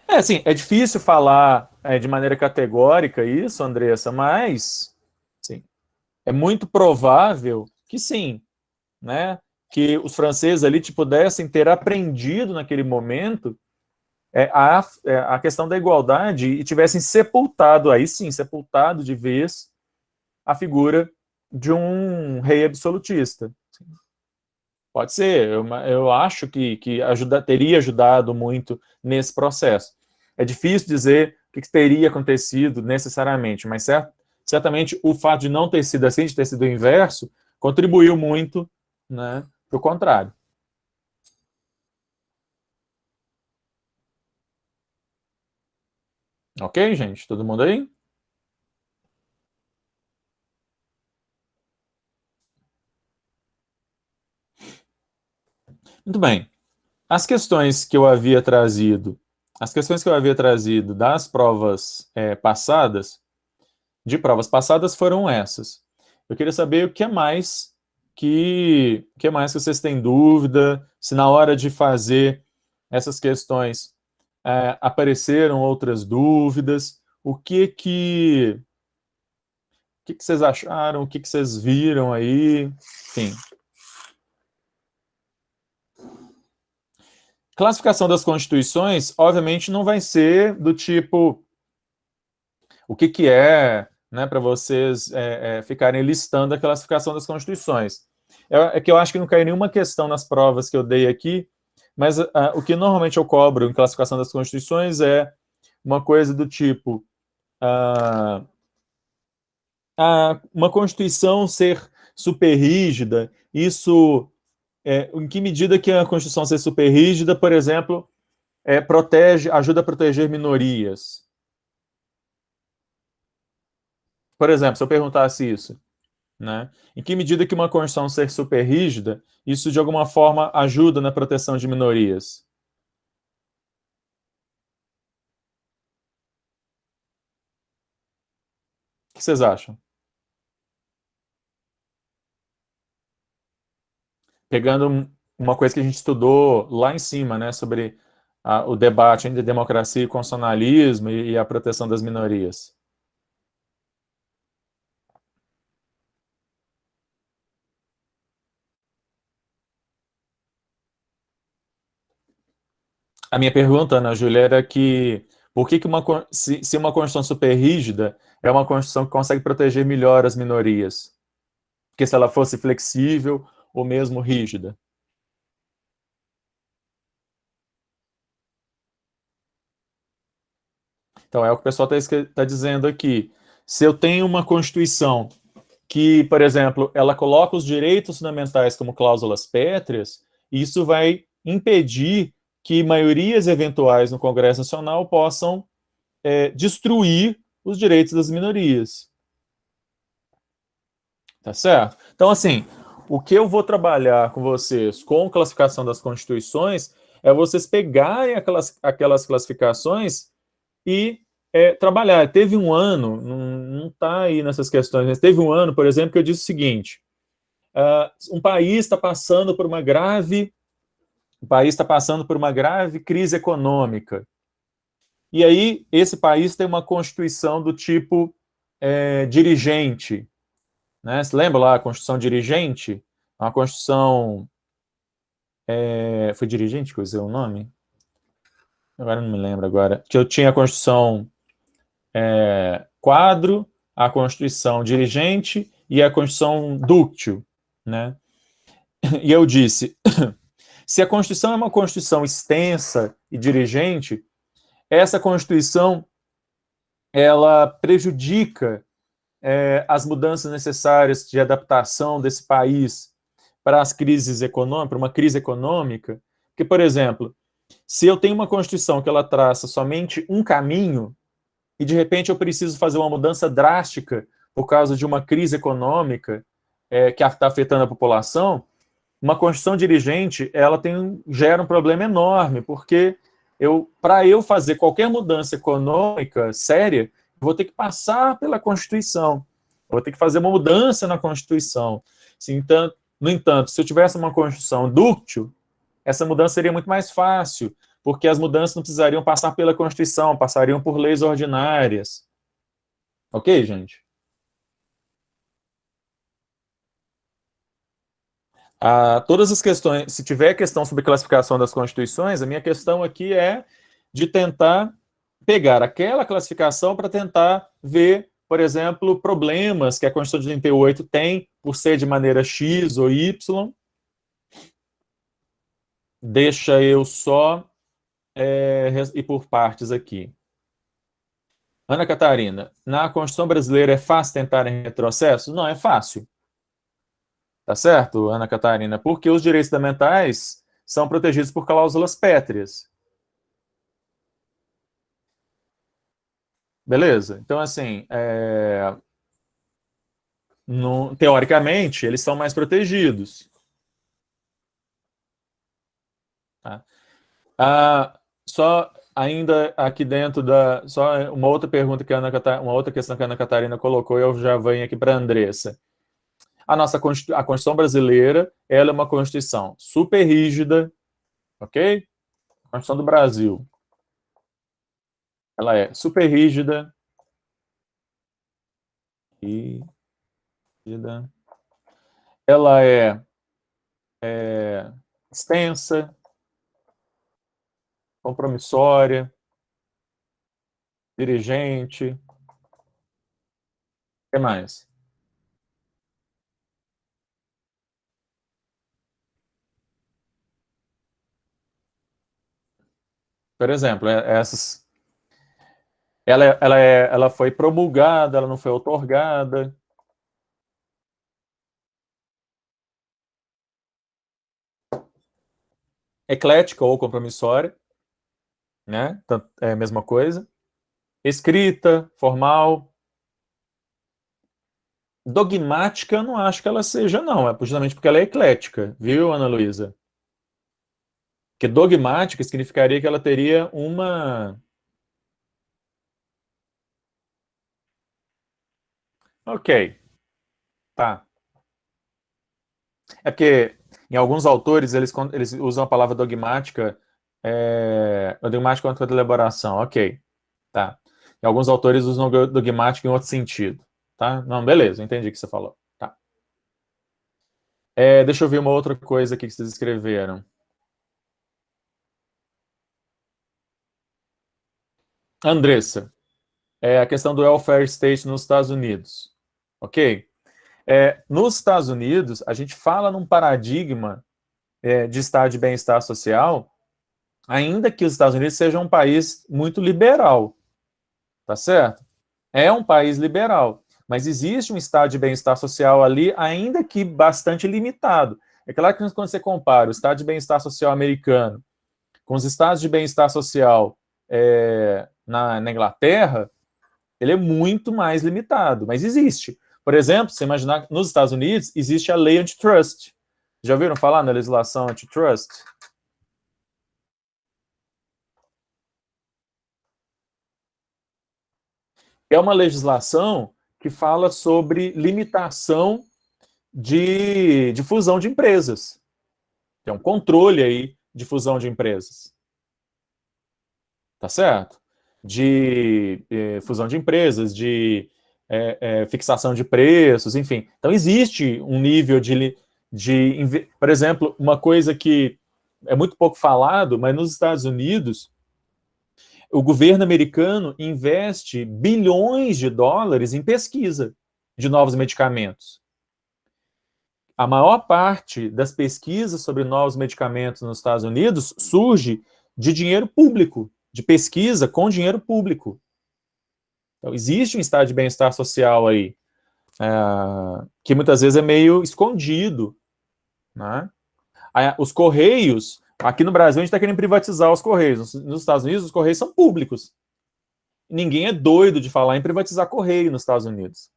Assim, é difícil falar de maneira categórica isso, Andressa, mas sim, é muito provável que sim, né? Que os franceses ali pudessem ter aprendido naquele momento a questão da igualdade e tivessem sepultado, aí sim, sepultado de vez a figura de um rei absolutista. Pode ser, eu acho que teria ajudado muito nesse processo. É difícil dizer o que teria acontecido necessariamente, mas certamente o fato de não ter sido assim, de ter sido o inverso, contribuiu muito, né, para o contrário. Ok, gente? Todo mundo aí? Muito bem. As questões que eu havia trazido das provas passadas, de provas passadas, foram essas. Eu queria saber o que mais que vocês têm dúvida, se na hora de fazer essas questões apareceram outras dúvidas, o que vocês acharam, o que vocês viram aí, enfim. Classificação das constituições, obviamente, não vai ser do tipo o que é, né, para vocês ficarem listando a classificação das constituições. É que eu acho que não caiu nenhuma questão nas provas que eu dei aqui, mas o que normalmente eu cobro em classificação das constituições é uma coisa do tipo uma constituição ser super rígida, isso... em que medida que a Constituição ser super rígida, por exemplo, ajuda a proteger minorias? Por exemplo, se eu perguntasse isso, né? Em que medida que uma Constituição ser super rígida, isso de alguma forma ajuda na proteção de minorias? O que vocês acham? Pegando uma coisa que a gente estudou lá em cima, né, sobre o debate entre democracia e constitucionalismo e a proteção das minorias. A minha pergunta, Ana Júlia, era que por que se uma Constituição super rígida é uma Constituição que consegue proteger melhor as minorias? Porque se ela fosse flexível ou mesmo rígida? Então, é o que o pessoal está dizendo aqui. Se eu tenho uma Constituição que, por exemplo, ela coloca os direitos fundamentais como cláusulas pétreas, isso vai impedir que maiorias eventuais no Congresso Nacional possam destruir os direitos das minorias. Tá certo? Então, assim, o que eu vou trabalhar com vocês com classificação das constituições é vocês pegarem aquelas classificações e trabalhar. Teve um ano, não está aí nessas questões, mas teve um ano, por exemplo, que eu disse o seguinte: um país está passando por uma grave crise econômica. E aí, esse país tem uma constituição do tipo dirigente. Né? Você lembra lá a Constituição dirigente? Uma Constituição... foi dirigente que eu usei o nome? Agora não me lembro agora. Que eu tinha a Constituição quadro, a Constituição dirigente e a Constituição dúctil. Né? E eu disse, se a Constituição é uma Constituição extensa e dirigente, essa Constituição ela prejudica as mudanças necessárias de adaptação desse país para as crises econômicas, para uma crise econômica, porque, por exemplo, se eu tenho uma Constituição que ela traça somente um caminho e, de repente, eu preciso fazer uma mudança drástica por causa de uma crise econômica que está afetando a população, uma Constituição dirigente, ela gera um problema enorme, porque para eu fazer qualquer mudança econômica séria, vou ter que passar pela Constituição, vou ter que fazer uma mudança na Constituição. No entanto, se eu tivesse uma Constituição dúctil, essa mudança seria muito mais fácil, porque as mudanças não precisariam passar pela Constituição, passariam por leis ordinárias. Ok, gente? Todas as questões, se tiver questão sobre classificação das constituições, a minha questão aqui é de tentar pegar aquela classificação para tentar ver, por exemplo, problemas que a Constituição de 88 tem por ser de maneira X ou Y. Deixa eu só ir por partes aqui. Ana Catarina, na Constituição brasileira é fácil tentar em retrocesso? Não, é fácil. Tá certo, Ana Catarina? Porque os direitos fundamentais são protegidos por cláusulas pétreas. Beleza? Então, assim, teoricamente, eles são mais protegidos. Tá? Só ainda aqui dentro só uma outra pergunta que uma outra questão que a Ana Catarina colocou, eu já venho aqui para a Andressa. A Constituição brasileira, ela é uma Constituição super rígida, ok? A Constituição do Brasil. Ela é super rígida. Ela é extensa, compromissória, dirigente. O que mais? Por exemplo, ela foi promulgada, ela não foi outorgada. Eclética ou compromissória, né? É a mesma coisa. Escrita, formal. Dogmática, eu não acho que ela seja, não. É justamente porque ela é eclética, viu, Ana Luísa? Porque dogmática significaria que ela teria uma... Ok. Tá. É porque em alguns autores eles usam a palavra dogmática, dogmática quanto à elaboração. Ok. Tá. Em alguns autores usam dogmática em outro sentido. Tá? Não, beleza, entendi o que você falou. Tá. Deixa eu ver uma outra coisa aqui que vocês escreveram. Andressa, a questão do welfare state nos Estados Unidos. Ok? Nos Estados Unidos, a gente fala num paradigma de estado de bem-estar social, ainda que os Estados Unidos sejam um país muito liberal. Tá certo? É um país liberal, mas existe um estado de bem-estar social ali, ainda que bastante limitado. É claro que quando você compara o estado de bem-estar social americano com os estados de bem-estar social na Inglaterra, ele é muito mais limitado, mas existe. Por exemplo, você imaginar que nos Estados Unidos existe a lei antitrust. Já ouviram falar na legislação antitrust? É uma legislação que fala sobre limitação de fusão de empresas. Tem um controle aí de fusão de empresas. Tá certo? De fusão de empresas, de fixação de preços, enfim. Então, existe um nível por exemplo, uma coisa que é muito pouco falado, mas nos Estados Unidos, o governo americano investe bilhões de dólares em pesquisa de novos medicamentos. A maior parte das pesquisas sobre novos medicamentos nos Estados Unidos surge de dinheiro público, de pesquisa com dinheiro público. Então, existe um estado de bem-estar social aí, que muitas vezes é meio escondido, né? Os Correios, aqui no Brasil a gente está querendo privatizar os Correios, nos Estados Unidos os Correios são públicos. Ninguém é doido de falar em privatizar Correio nos Estados Unidos.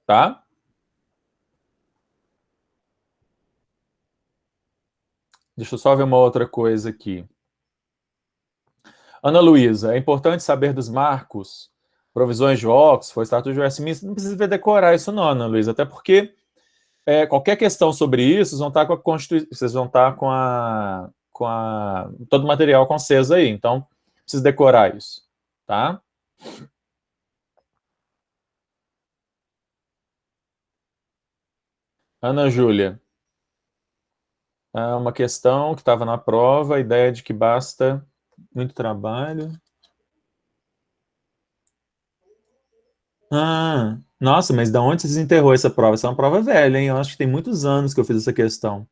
Tá? Deixa eu só ver uma outra coisa aqui. Ana Luísa, é importante saber dos marcos, provisões de Oxford, Estatuto de Westminster, não precisa decorar isso não, Ana Luísa, até porque qualquer questão sobre isso, vocês vão estar com a Constituição, vocês vão estar com todo o material com vocês aí, então precisa decorar isso, tá? Ana Júlia, uma questão que estava na prova, a ideia de que basta muito trabalho. Nossa, mas de onde você desenterrou essa prova? Essa é uma prova velha, hein? Eu acho que tem muitos anos que eu fiz essa questão.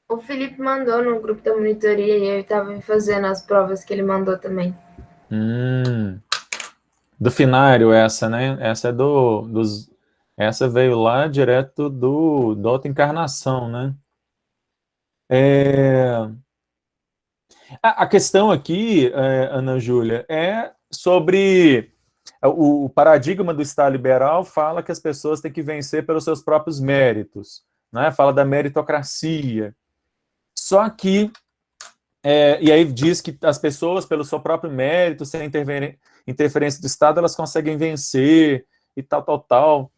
O Felipe mandou no grupo da monitoria e eu estava fazendo as provas que ele mandou também. Do Finário essa, né? Essa é essa veio lá direto da outra encarnação, né? A questão aqui, Ana Júlia, é sobre o paradigma do Estado liberal fala que as pessoas têm que vencer pelos seus próprios méritos, né? Fala da meritocracia. Só que, e aí diz que as pessoas, pelo seu próprio mérito, sem interferência do Estado, elas conseguem vencer e tal, tal, tal.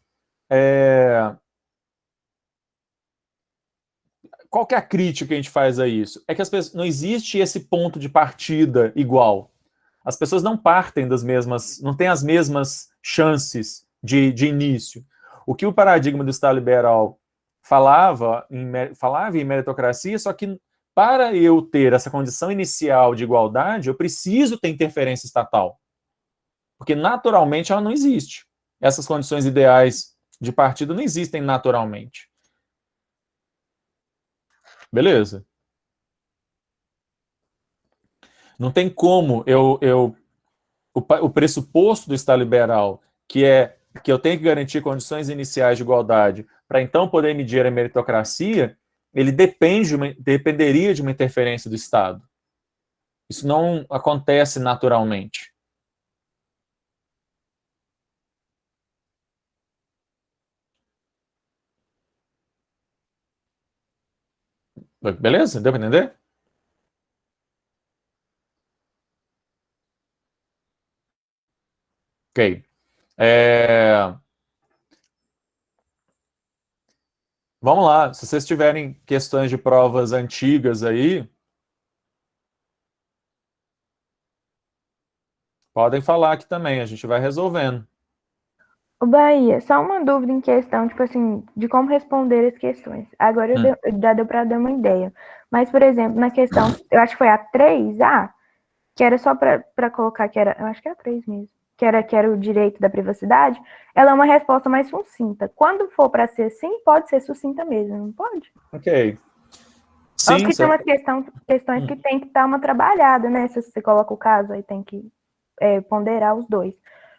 Qual que é a crítica que a gente faz a isso? É que as pessoas, não existe esse ponto de partida igual. As pessoas não partem das mesmas, não têm as mesmas chances de início. O que o paradigma do Estado liberal falava em meritocracia, só que para eu ter essa condição inicial de igualdade, eu preciso ter interferência estatal. Porque naturalmente ela não existe. Essas condições ideais de partido não existem naturalmente. Beleza? Não tem como o pressuposto do Estado liberal, que é que eu tenho que garantir condições iniciais de igualdade para então poder medir a meritocracia, ele dependeria de uma interferência do Estado. Isso não acontece naturalmente. Beleza? Deu para entender? Ok. Vamos lá. Se vocês tiverem questões de provas antigas aí, podem falar aqui também. A gente vai resolvendo. O Bahia, só uma dúvida em questão, tipo assim, de como responder as questões. Agora já deu para dar uma ideia. Mas, por exemplo, na questão, eu acho que foi a 3A, que era só para colocar que era, eu acho que era 3 mesmo, que era o direito da privacidade, ela é uma resposta mais sucinta. Quando for para ser sim, pode ser sucinta mesmo, não pode? Ok. Sim, que tem umas questões que tem que dar uma trabalhada, né? Se você coloca o caso, aí tem que ponderar os dois.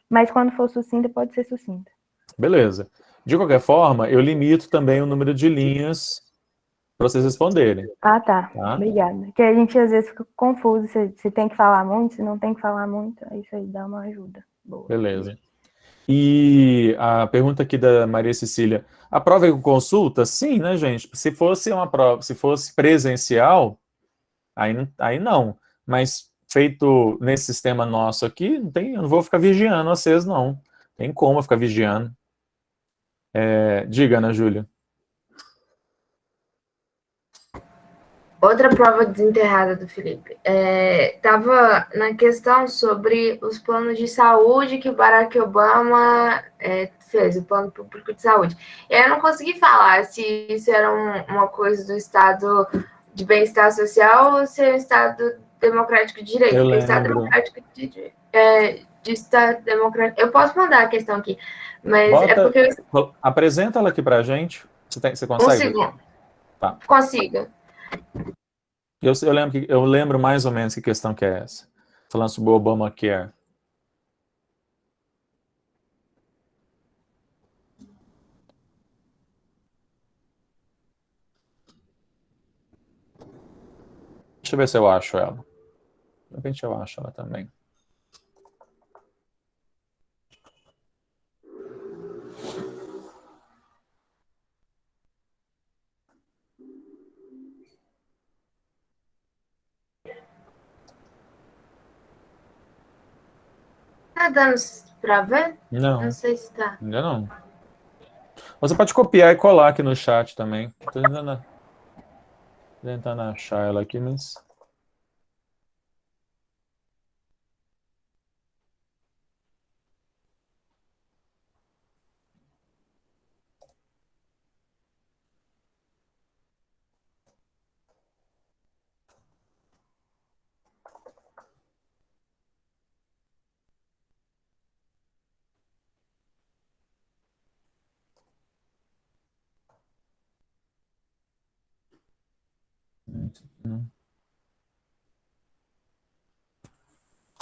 Mas quando for sucinta, pode ser sucinta. beleza. De qualquer forma, eu limito também o número de linhas para vocês responderem. Ah, tá. Tá? Obrigada. Porque a gente às vezes fica confuso se tem que falar muito, se não tem que falar muito. Aí isso aí dá uma ajuda. Boa. Beleza. E a pergunta aqui da Maria Cecília, a prova é com consulta? Sim, né, gente? Se fosse uma prova, se fosse presencial, aí não. Mas feito nesse sistema nosso aqui, eu não vou ficar vigiando vocês, não. Tem como eu ficar vigiando. Diga, Ana Júlia. Outra prova desenterrada do Felipe. Estava na questão sobre os planos de saúde que o Barack Obama fez, o plano público de saúde. E aí eu não consegui falar se isso era uma coisa do Estado de bem-estar social ou se é o Estado democrático de direito. Eu porque o Estado lembro. democrático de Estado democrático. Eu posso mandar a questão aqui, mas é porque. Apresenta ela aqui pra gente. Você Um consegue? segundo. Tá. Consigo. Eu lembro mais ou menos que questão que é essa. Falando sobre o Obamacare. Deixa eu ver se eu acho ela. De repente eu acho ela também. Tá dando pra ver? Não, Não sei se tá. ainda não. Você pode copiar e colar aqui no chat também. Tô tentando achar ela aqui, mas...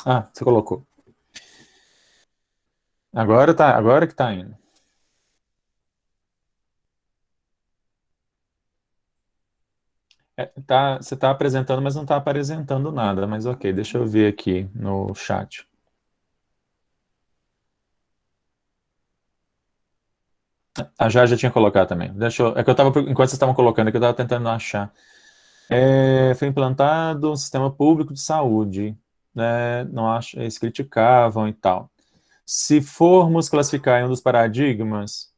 Ah, você colocou. Agora que tá indo. Você tá apresentando, mas não tá apresentando nada. Mas ok, deixa eu ver aqui no chat. A já tinha colocado também. É que enquanto vocês estavam colocando, é que eu estava tentando achar. Foi implantado um sistema público de saúde. Né? Não acho, eles criticavam e tal. Se formos classificar em um dos paradigmas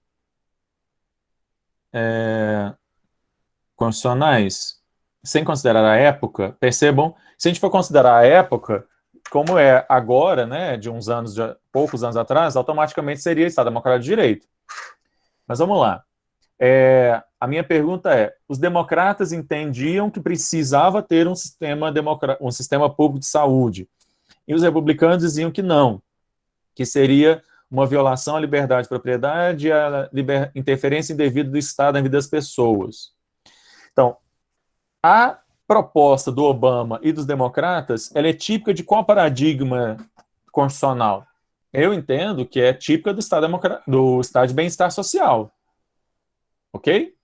constitucionais, sem considerar a época, percebam, se a gente for considerar a época, como é agora, né, de poucos anos atrás, automaticamente seria Estado Democrático de Direito. Mas vamos lá. A minha pergunta é, os democratas entendiam que precisava ter um sistema público de saúde, e os republicanos diziam que não, que seria uma violação à liberdade de propriedade e à interferência indevida do Estado na vida das pessoas. Então, a proposta do Obama e dos democratas, ela é típica de qual paradigma constitucional? Eu entendo que é típica do Estado de bem-estar social. Ok?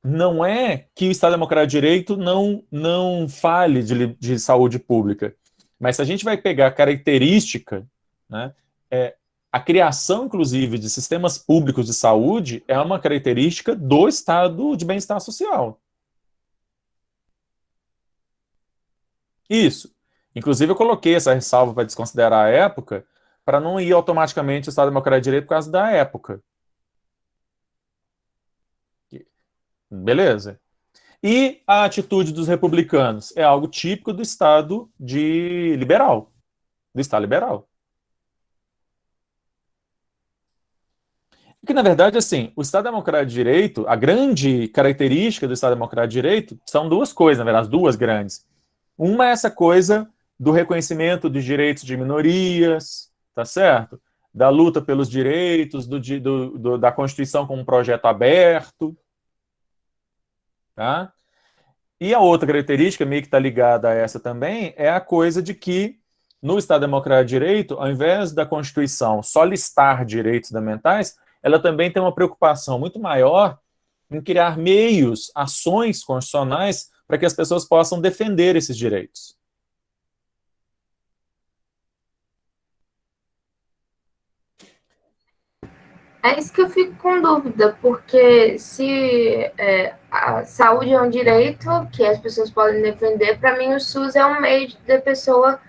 Não é que o Estado Democrático de Direito não fale de saúde pública. Mas se a gente vai pegar a característica, né, a criação, inclusive, de sistemas públicos de saúde é uma característica do Estado de bem-estar social. Isso. Inclusive, eu coloquei essa ressalva para desconsiderar a época, para não ir automaticamente o Estado Democrático de Direito por causa da época. Beleza? E a atitude dos republicanos é algo típico do Estado liberal. Do Estado liberal. Porque, na verdade, assim, o Estado Democrático de Direito, a grande característica do Estado Democrático de Direito são duas coisas, na verdade, as duas grandes. Uma é essa coisa do reconhecimento dos direitos de minorias, tá certo? Da luta pelos direitos, da Constituição como um projeto aberto. tá? E a outra característica, meio que está ligada a essa também, é a coisa de que, no Estado Democrático de Direito, ao invés da Constituição só listar direitos fundamentais, ela também tem uma preocupação muito maior em criar meios, ações constitucionais, para que as pessoas possam defender esses direitos. É isso que eu fico com dúvida, porque se a saúde é um direito que as pessoas podem defender, para mim o SUS é um meio da pessoa,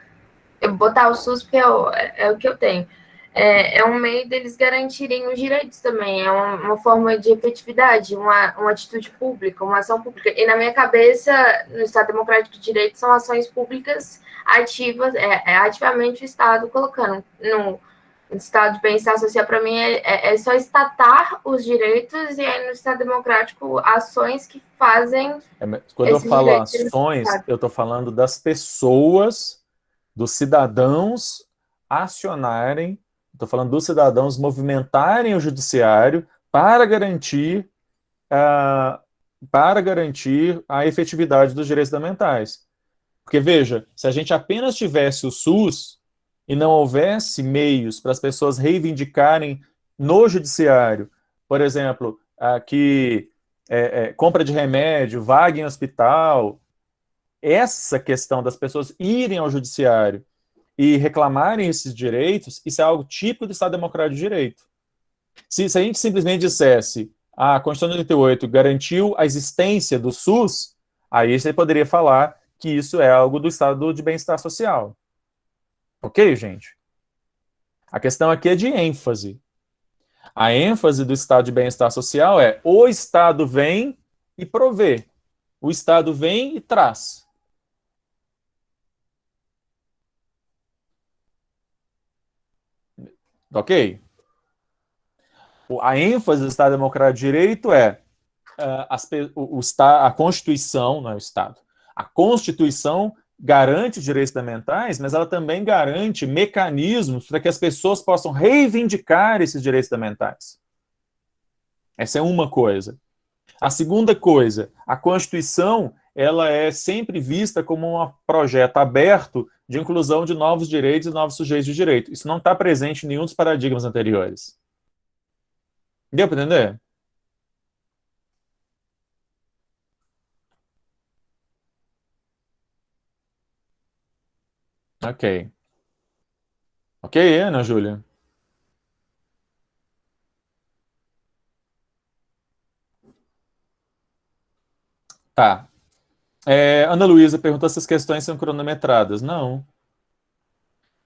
eu botar o SUS porque é o que eu tenho, é um meio deles garantirem os direitos também, é uma forma de efetividade, uma atitude pública, uma ação pública. E na minha cabeça, no Estado Democrático de Direito, são ações públicas ativas, ativamente o Estado colocando no Estado de bem-estar social, para mim, é só estatar os direitos, e aí no Estado democrático, ações que fazem. Quando eu falo ações, eu estou falando das pessoas, dos cidadãos acionarem, estou falando dos cidadãos movimentarem o judiciário para garantir a efetividade dos direitos fundamentais. Porque, veja, se a gente apenas tivesse o SUS e não houvesse meios para as pessoas reivindicarem no judiciário, por exemplo, que compra de remédio, vaga em hospital, essa questão das pessoas irem ao judiciário e reclamarem esses direitos, isso é algo típico do Estado Democrático de Direito. Se a gente simplesmente dissesse a Constituição de 88 garantiu a existência do SUS, aí você poderia falar que isso é algo do Estado de bem-estar social. Ok, gente? A questão aqui é de ênfase. A ênfase do Estado de bem-estar social é o Estado vem e provê. O Estado vem e traz. Ok? A ênfase do Estado Democrático de Direito é a Constituição, não é o Estado. A Constituição garante direitos fundamentais, mas ela também garante mecanismos para que as pessoas possam reivindicar esses direitos fundamentais. Essa é uma coisa. A segunda coisa, a Constituição, ela é sempre vista como um projeto aberto de inclusão de novos direitos e novos sujeitos de direito. Isso não está presente em nenhum dos paradigmas anteriores. Deu para entender? Ok. Ok, Ana Júlia? Tá. Ana Luísa perguntou se as questões são cronometradas. Não.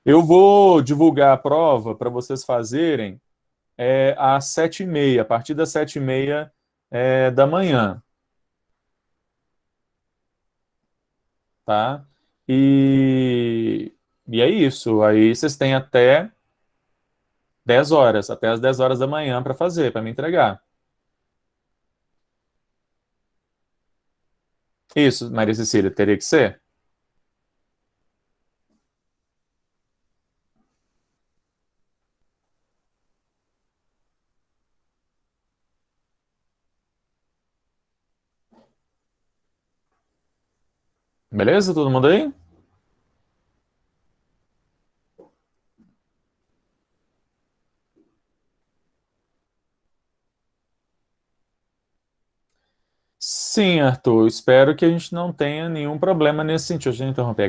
Eu vou divulgar a prova para vocês fazerem às 7h30, a partir das 7h30 da manhã. Tá? E é isso. Aí vocês têm até 10 horas, até as 10 horas da manhã para fazer, para me entregar. Isso, Maria Cecília, teria que ser? Beleza? Todo mundo aí? Sim, Arthur. Espero que a gente não tenha nenhum problema nesse sentido. Deixa eu interromper